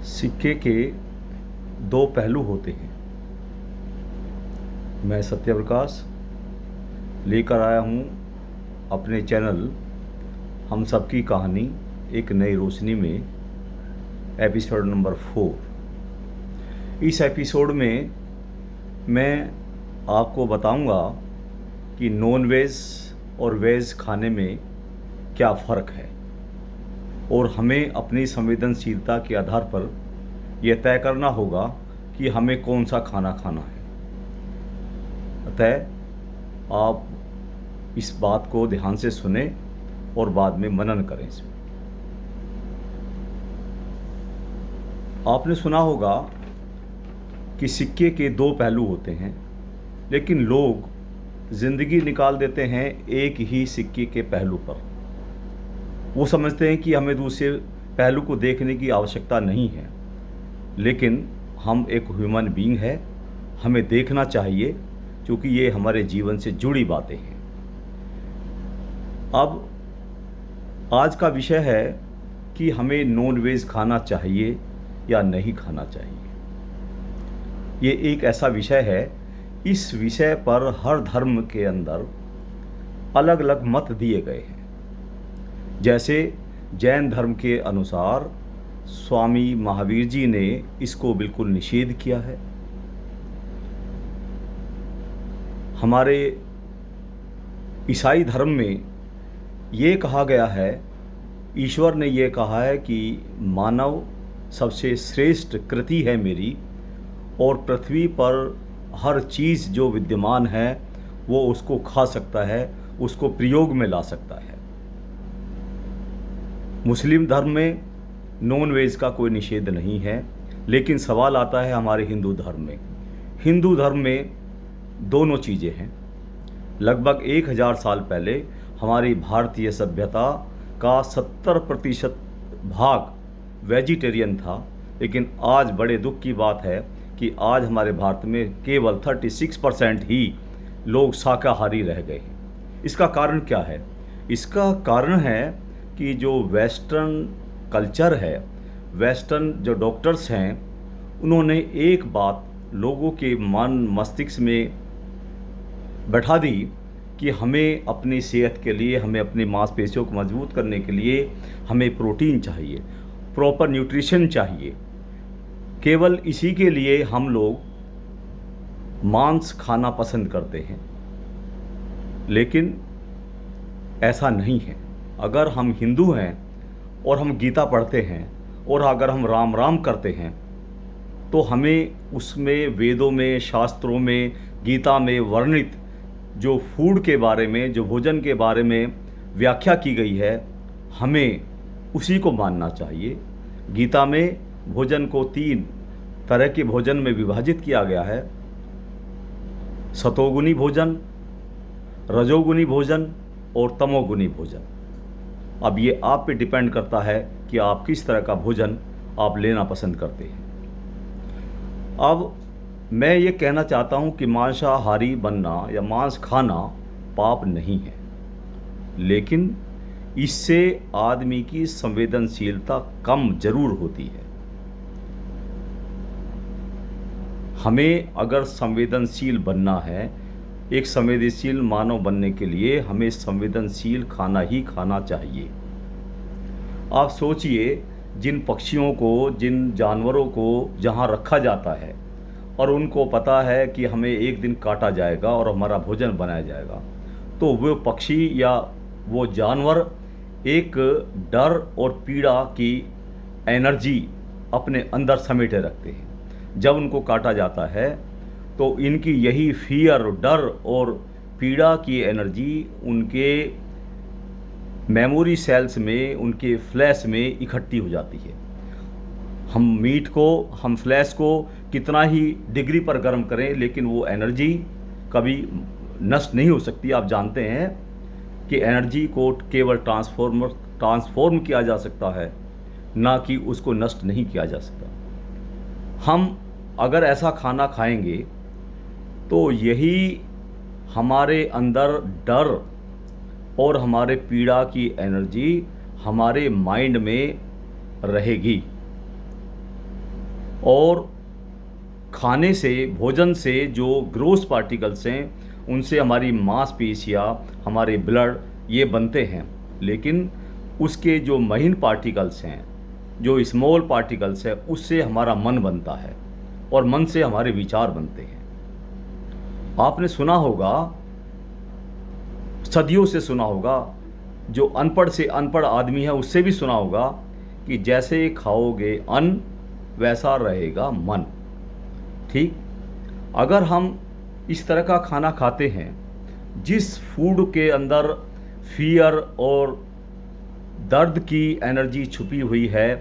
सिक्के के दो पहलू होते हैं। मैं सत्यप्रकाश लेकर आया हूँ अपने चैनल हम सबकी कहानी एक नई रोशनी में एपिसोड नंबर 4। इस एपिसोड में मैं आपको बताऊंगा कि नॉन वेज और वेज खाने में क्या फ़र्क है और हमें अपनी संवेदनशीलता के आधार पर यह तय करना होगा कि हमें कौन सा खाना खाना है। अतः आप इस बात को ध्यान से सुने और बाद में मनन करें इसमें। आपने सुना होगा कि सिक्के के दो पहलू होते हैं, लेकिन लोग ज़िंदगी निकाल देते हैं एक ही सिक्के के पहलू पर। वो समझते हैं कि हमें दूसरे पहलू को देखने की आवश्यकता नहीं है, लेकिन हम एक ह्यूमन बीइंग है, हमें देखना चाहिए क्योंकि ये हमारे जीवन से जुड़ी बातें हैं। अब आज का विषय है कि हमें नॉन वेज खाना चाहिए या नहीं खाना चाहिए। ये एक ऐसा विषय है, इस विषय पर हर धर्म के अंदर अलग अलग मत दिए गए हैं। जैसे जैन धर्म के अनुसार स्वामी महावीर जी ने इसको बिल्कुल निषेध किया है। हमारे ईसाई धर्म में ये कहा गया है, ईश्वर ने ये कहा है कि मानव सबसे श्रेष्ठ कृति है मेरी, और पृथ्वी पर हर चीज़ जो विद्यमान है वो उसको खा सकता है, उसको प्रयोग में ला सकता है। मुस्लिम धर्म में नॉन वेज का कोई निषेध नहीं है, लेकिन सवाल आता है हमारे हिंदू धर्म में। हिंदू धर्म में दोनों चीज़ें हैं। लगभग 1000 साल पहले हमारी भारतीय सभ्यता का 70% भाग वेजिटेरियन था, लेकिन आज बड़े दुख की बात है कि आज हमारे भारत में केवल 36% ही लोग शाकाहारी रह गए हैं। इसका कारण क्या है? इसका कारण है कि जो वेस्टर्न कल्चर है, वेस्टर्न जो डॉक्टर्स हैं, उन्होंने एक बात लोगों के मन मस्तिष्क में बैठा दी कि हमें अपनी सेहत के लिए, हमें अपनी मांसपेशियों को मजबूत करने के लिए हमें प्रोटीन चाहिए, प्रॉपर न्यूट्रिशन चाहिए। केवल इसी के लिए हम लोग मांस खाना पसंद करते हैं, लेकिन ऐसा नहीं है। अगर हम हिंदू हैं और हम गीता पढ़ते हैं और अगर हम राम राम करते हैं, तो हमें उसमें वेदों में, शास्त्रों में, गीता में वर्णित जो फूड के बारे में, जो भोजन के बारे में व्याख्या की गई है, हमें उसी को मानना चाहिए। गीता में भोजन को 3 तरह के भोजन में विभाजित किया गया है: सतोगुनी भोजन, रजोगुनी भोजन और तमोगुनी भोजन। अब ये आप पे डिपेंड करता है कि आप किस तरह का भोजन आप लेना पसंद करते हैं। अब मैं ये कहना चाहता हूँ कि मांसाहारी बनना या मांस खाना पाप नहीं है, लेकिन इससे आदमी की संवेदनशीलता कम जरूर होती है। हमें अगर संवेदनशील बनना है, एक संवेदनशील मानव बनने के लिए हमें संवेदनशील खाना ही खाना चाहिए। आप सोचिए, जिन पक्षियों को, जिन जानवरों को जहाँ रखा जाता है और उनको पता है कि हमें एक दिन काटा जाएगा और हमारा भोजन बनाया जाएगा, तो वो पक्षी या वो जानवर एक डर और पीड़ा की एनर्जी अपने अंदर समेटे रखते हैं। जब उनको काटा जाता है तो इनकी यही फियर, डर और पीड़ा की एनर्जी उनके मेमोरी सेल्स में, उनके फ्लैश में इकट्ठी हो जाती है। हम मीट को, हम फ्लैश को कितना ही डिग्री पर गर्म करें, लेकिन वो एनर्जी कभी नष्ट नहीं हो सकती। आप जानते हैं कि एनर्जी को केवल ट्रांसफॉर्म किया जा सकता है, ना कि उसको नष्ट नहीं किया जा सकता। हम अगर ऐसा खाना खाएंगे तो यही हमारे अंदर डर और हमारे पीड़ा की एनर्जी हमारे माइंड में रहेगी। और खाने से, भोजन से जो ग्रोस पार्टिकल्स हैं उनसे हमारी मांसपेशियाँ, हमारे ब्लड ये बनते हैं। लेकिन उसके जो महीन पार्टिकल्स हैं, जो स्मॉल पार्टिकल्स है, उससे हमारा मन बनता है और मन से हमारे विचार बनते हैं। आपने सुना होगा, सदियों से सुना होगा, जो अनपढ़ से अनपढ़ आदमी है उससे भी सुना होगा कि जैसे खाओगे अन्न वैसा रहेगा मन। ठीक, अगर हम इस तरह का खाना खाते हैं जिस फूड के अंदर फियर और दर्द की एनर्जी छुपी हुई है,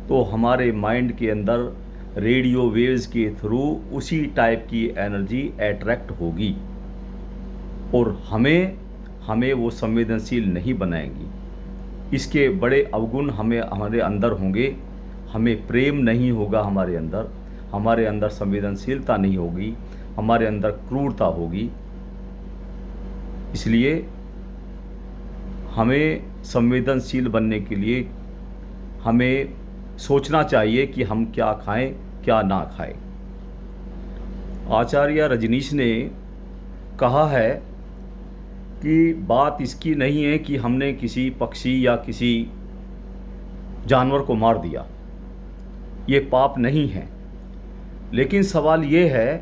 तो हमारे माइंड के अंदर रेडियो वेव्स के थ्रू उसी टाइप की एनर्जी अट्रैक्ट होगी और हमें वो संवेदनशील नहीं बनाएंगी। इसके बड़े अवगुण हमारे अंदर होंगे। हमें प्रेम नहीं होगा, हमारे अंदर संवेदनशीलता नहीं होगी, हमारे अंदर क्रूरता होगी। इसलिए हमें संवेदनशील बनने के लिए हमें सोचना चाहिए कि हम क्या खाएं, क्या ना खाएं। आचार्य रजनीश ने कहा है कि बात इसकी नहीं है कि हमने किसी पक्षी या किसी जानवर को मार दिया, ये पाप नहीं है। लेकिन सवाल ये है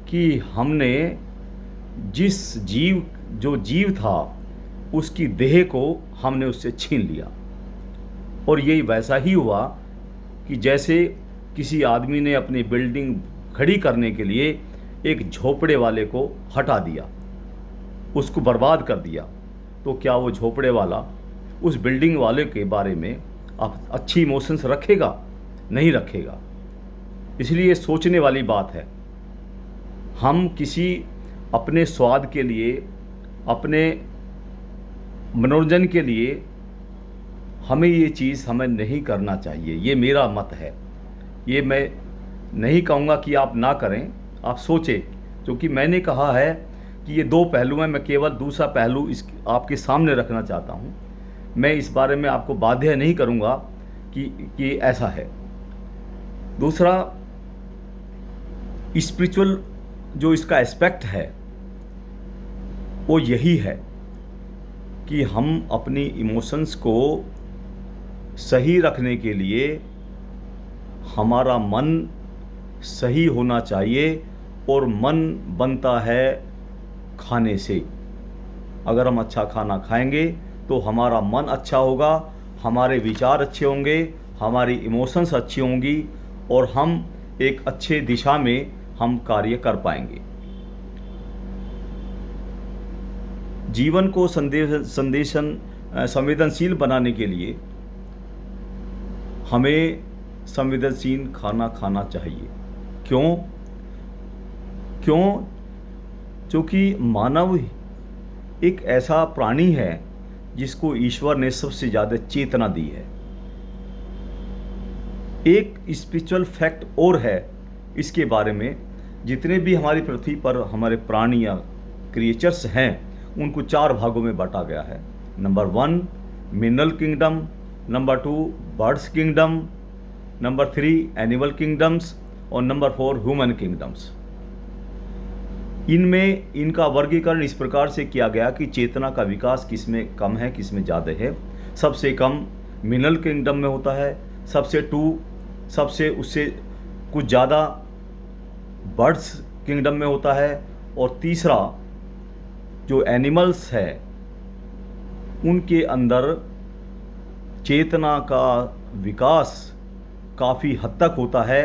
कि हमने जो जीव था उसकी देह को हमने उससे छीन लिया। और यही वैसा ही हुआ कि जैसे किसी आदमी ने अपनी बिल्डिंग खड़ी करने के लिए एक झोपड़े वाले को हटा दिया, उसको बर्बाद कर दिया, तो क्या वो झोपड़े वाला उस बिल्डिंग वाले के बारे में अच्छी इमोशंस रखेगा? नहीं रखेगा। इसलिए सोचने वाली बात है। हम किसी अपने स्वाद के लिए, अपने मनोरंजन के लिए हमें ये चीज़ नहीं करना चाहिए। ये मेरा मत है। ये मैं नहीं कहूँगा कि आप ना करें, आप सोचें, क्योंकि मैंने कहा है कि ये दो पहलू हैं। मैं केवल दूसरा पहलू आपके सामने रखना चाहता हूँ। मैं इस बारे में आपको बाध्य नहीं करूँगा कि ऐसा है। दूसरा, स्पिरिचुअल जो इसका एस्पेक्ट है वो यही है कि हम अपनी इमोशंस को सही रखने के लिए हमारा मन सही होना चाहिए, और मन बनता है खाने से। अगर हम अच्छा खाना खाएंगे तो हमारा मन अच्छा होगा, हमारे विचार अच्छे होंगे, हमारी इमोशंस अच्छी होंगी और हम एक अच्छे दिशा में हम कार्य कर पाएंगे। जीवन को संवेदनशील बनाने के लिए हमें संवेदनशील खाना खाना चाहिए। क्यों? क्योंकि मानव एक ऐसा प्राणी है जिसको ईश्वर ने सबसे ज़्यादा चेतना दी है। एक स्पिरिचुअल फैक्ट और है इसके बारे में, जितने भी हमारी पृथ्वी पर हमारे प्राणी या क्रिएचर्स हैं उनको 4 भागों में बांटा गया है। Number 1 mineral kingdom, number 2 birds kingdom, number 3 animal kingdoms और नंबर 4 ह्यूमन किंगडम्स। इनमें इनका वर्गीकरण इस प्रकार से किया गया कि चेतना का विकास किसमें कम है, किसमें ज़्यादा है। सबसे कम मिनरल किंगडम में होता है, सबसे उससे कुछ ज़्यादा बर्ड्स किंगडम में होता है, और तीसरा जो एनिमल्स है उनके अंदर चेतना का विकास काफ़ी हद तक होता है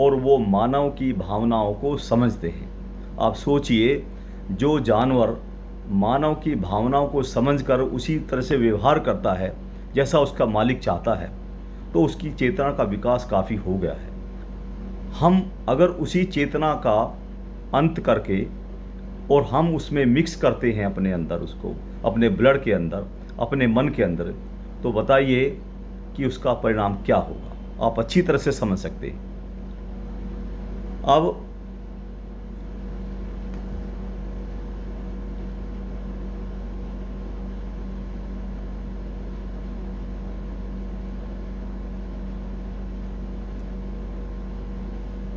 और वो मानव की भावनाओं को समझते हैं। आप सोचिए, जो जानवर मानव की भावनाओं को समझकर उसी तरह से व्यवहार करता है जैसा उसका मालिक चाहता है, तो उसकी चेतना का विकास काफ़ी हो गया है। हम अगर उसी चेतना का अंत करके और हम उसमें मिक्स करते हैं अपने अंदर, उसको अपने ब्लड के अंदर, अपने मन के अंदर, तो बताइए कि उसका परिणाम क्या होगा। आप अच्छी तरह से समझ सकते हैं। अब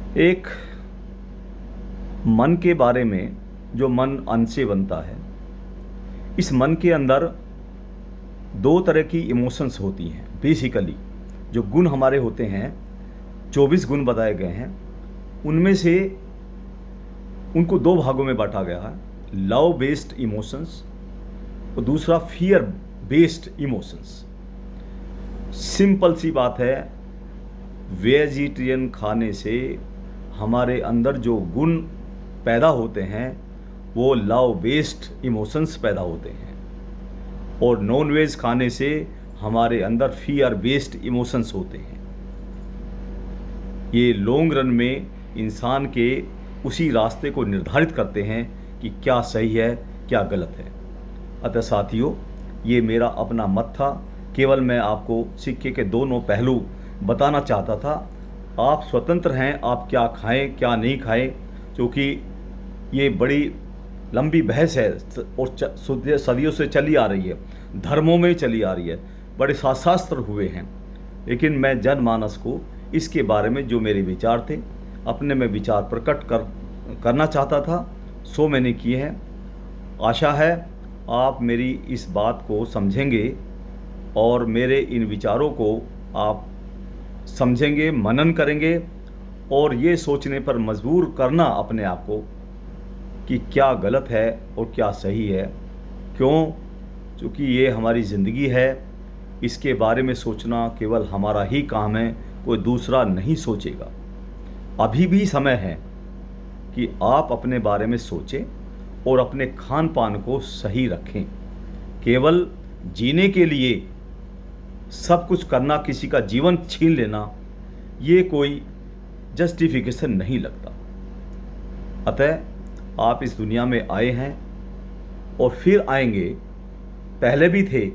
एक मन के बारे में, जो मन अन्न से बनता है, इस मन के अंदर दो तरह की इमोशंस होती हैं। बेसिकली जो गुण हमारे होते हैं, 24 गुण बताए गए हैं, उनमें से उनको दो भागों में बांटा गया है, लव बेस्ड इमोशंस और दूसरा फियर बेस्ड इमोशंस। सिंपल सी बात है, वेजिटेरियन खाने से हमारे अंदर जो गुण पैदा होते हैं वो लव बेस्ड इमोशंस पैदा होते हैं, और नॉन वेज खाने से हमारे अंदर फियर बेस्ड इमोशंस होते हैं। ये लॉन्ग रन में इंसान के उसी रास्ते को निर्धारित करते हैं कि क्या सही है क्या गलत है। अतः साथियों, ये मेरा अपना मत था, केवल मैं आपको सिक्के के दोनों पहलू बताना चाहता था। आप स्वतंत्र हैं, आप क्या खाएं क्या नहीं खाएं, क्योंकि ये बड़ी लंबी बहस है और सदियों से चली आ रही है, धर्मों में चली आ रही है, बड़े शास्त्र हुए हैं। लेकिन मैं जनमानस को इसके बारे में जो मेरे विचार थे, अपने में विचार प्रकट करना चाहता था, सो मैंने किए हैं। आशा है आप मेरी इस बात को समझेंगे और मेरे इन विचारों को आप समझेंगे, मनन करेंगे और ये सोचने पर मजबूर करना अपने आप को कि क्या गलत है और क्या सही है। क्यों? क्योंकि ये हमारी ज़िंदगी है, इसके बारे में सोचना केवल हमारा ही काम है, कोई दूसरा नहीं सोचेगा। अभी भी समय है कि आप अपने बारे में सोचें और अपने खान पान को सही रखें। केवल जीने के लिए सब कुछ करना, किसी का जीवन छीन लेना, ये कोई जस्टिफिकेशन नहीं लगता। अतः आप इस दुनिया में आए हैं और फिर आएंगे, पहले भी थे।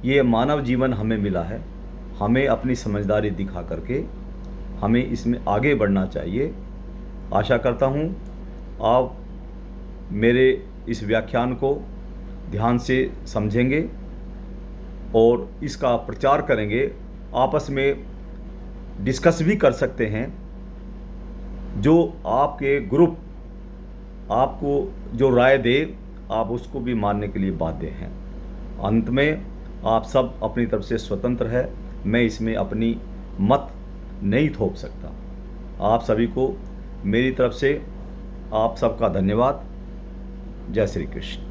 ये मानव जीवन हमें मिला है, हमें अपनी समझदारी दिखा करके हमें इसमें आगे बढ़ना चाहिए। आशा करता हूँ आप मेरे इस व्याख्यान को ध्यान से समझेंगे और इसका प्रचार करेंगे, आपस में डिस्कस भी कर सकते हैं। जो आपके ग्रुप आपको जो राय दे, आप उसको भी मानने के लिए बाध्य हैं। अंत में आप सब अपनी तरफ से स्वतंत्र है, मैं इसमें अपनी मत नहीं थोप सकता। आप सभी को मेरी तरफ से आप सबका धन्यवाद। जय श्री कृष्ण।